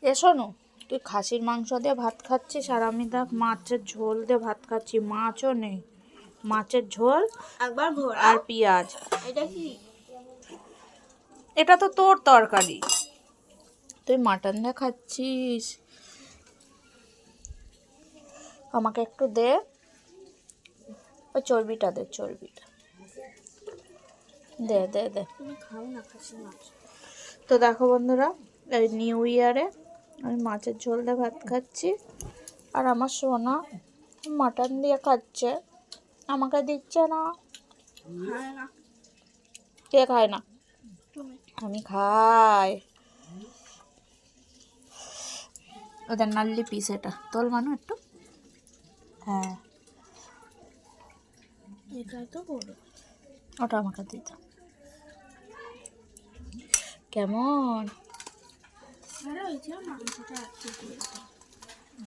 এ শোনো, তুই খাসির মাংস দিয়ে ভাত খাচ্ছিস আর আমি দেখ মাছের ঝোল দিয়ে ভাত খাচ্ছি। মাছও নেই, মাছের ঝোল একবার আর পেঁয়াজ। এটা কি? এটা তো তোর তরকারি, তুই মাটন দিয়ে খাচ্ছিস। আমাকে একটু দে, ওই চর্বিটা দে, চর্বিটা দে দে দে। তুমি খাও না খাসির মাংস। তো দেখো বন্ধুরা, এই নিউ ইয়ারে আমি মাছের ঝোল দিয়ে ভাত খাচ্ছি আর আমার সোনা মাটন দিয়ে খাচ্ছে, আমাকে দিচ্ছে না। খায় না কে খায় না? তুমি। আমি খাই। ওদের নাল্লি পিস, এটা তোল মানু একটু। হ্যাঁ, এটাই তো বড়। ওটা আমাকে দিত। কেমন? আরে ওই যে মাংসটা একটু দিয়ে